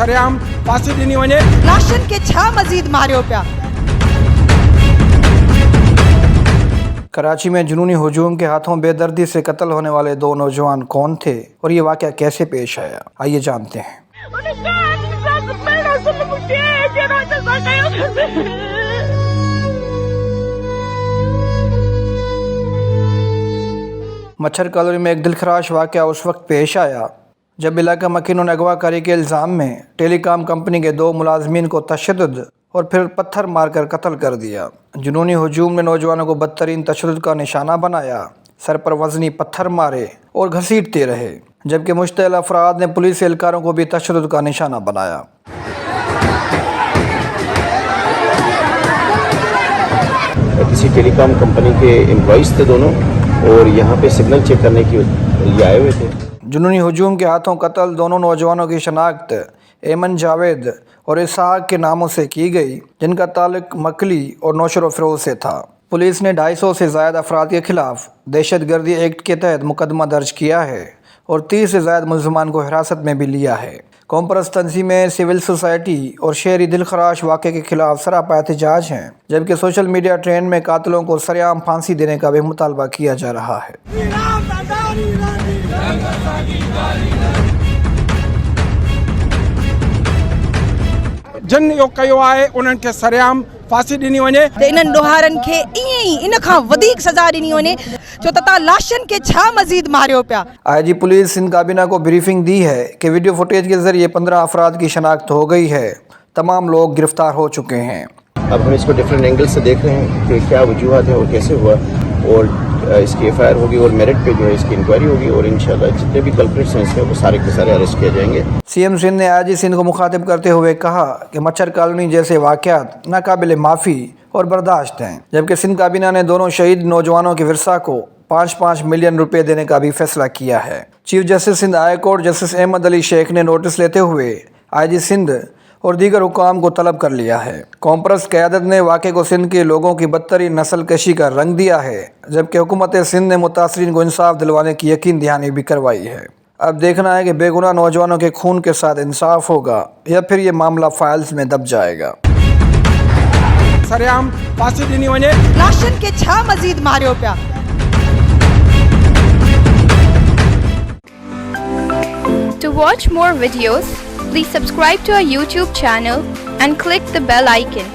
सरेआम फांसी ॾिनी वञे। लाशन के छा मजीद मारियो पिया। कराची में जुनूनी हुजूम के हाथों बेदर्दी से कत्ल होने वाले दो नौजवान कौन थे और ये वाक़या कैसे पेश आया, आइए जानते हैं। मच्छर कॉलोनी में एक दिलखराश वाक़या उस वक्त पेश आया जब इलाका मकीनों ने अगवाकारी के इल्ज़ाम में टेलीकॉम कंपनी के दो मुलाजमीन को तशद्दुद और फिर पत्थर मारकर कत्ल कर दिया। जुनूनी हुजूम ने नौजवानों को बदतरीन तशद्दुद का निशाना बनाया, सर पर वज़नी पत्थर मारे और घसीटते रहे, जबकि मुश्तइल अफराद ने पुलिस एहलकारों को भी तशद्दुद का निशाना बनाया। किसी टेलीकॉम कंपनी के एम्प्लॉइज़ थे दोनों और यहाँ पे सिग्नल चेक करने के लिए आए हुए थे। जुनूनी हुजूम के हाथों कत्ल दोनों नौजवानों की शनाख्त एमन जावेद और इसहाक के नामों से की गई, जिनका ताल्लुक मकली और नौशर व फरोज से था। पुलिस ने 250 से ज़ायद अफराद के खिलाफ दहशतगर्दी एक्ट के तहत मुकदमा दर्ज किया है और 30 से ज़ायद मुल्ज़मान को हिरासत में भी लिया है। कॉमपर्स तंजीमें, सिविल सोसाइटी और शहरी दिलखराश वाक़े के खिलाफ सरापा एहतजाज हैं, जबकि सोशल मीडिया ट्रेंड में कातिलों को सरेआम फांसी देने का भी मुतालबा किया जा रहा है। जिन इहो कयो आहे उन्हनि खे सरेआम फांसी ॾिनी वञे। इन्हनि ॾोहारनि खे ईअं ई इन खां वधीक सज़ा ॾिनी वञे, छो त तव्हां लाशन के छा मज़ीद मारियो पिया। IG पुलिस सिंध काबीना को ब्रीफिंग दी है कि वीडियो फुटेज के ज़रिए 15 अफराद की शनाख्त हो गई है। तमाम लोग गिरफ्तार हो चुके हैं। अब हम इसको डिफरेंट एंगल से देख रहे हैं कि क्या वजूहत है और कैसे हुआ, और इसकी FIR होगी और मेरिट पे जो है इसकी इंक्वायरी होगी और इंशाल्लाह जितने भी कल्प्रिट्स हैं इसमें वो सारे के सारे अरेस्ट किए जाएंगे। CM सिंध ने IG सिंध को मुखातिब करते हुए कहा कि मच्छर कॉलोनी जैसे वाक़यात नाकाबिल माफ़ी और बर्दाश्त हैं, जबकि सिंध काबीना ने दोनों शहीद नौजवानों के विरसा को 5-5 मिलियन रुपए देने का भी फैसला किया है। Chief justice Sindh high court justice Ahmed Ali Sheikh ने नोटिस लेते हुए IG सिंध और दीगर हुकाम को तलब कर लिया है। कॉमपर्स क़यादत ने वाक़े को सिंध के लोगों की बदतरीन नस्ल कशी का रंग दिया है, जबकि हुकूमत सिंध ने मुतासरीन को इंसाफ दिलवाने की यकीन दहानी भी करवाई है। अब देखना है कि बेगुनाह नौजवानों के खून के साथ इंसाफ होगा या फिर ये मामला फाइल्स में दब जाएगा। सरेआम फांसी ॾिनी वञे। लाशन के छा मज़ीद मारियो पिया। To watch more videos, please subscribe to our YouTube channel and click the bell icon.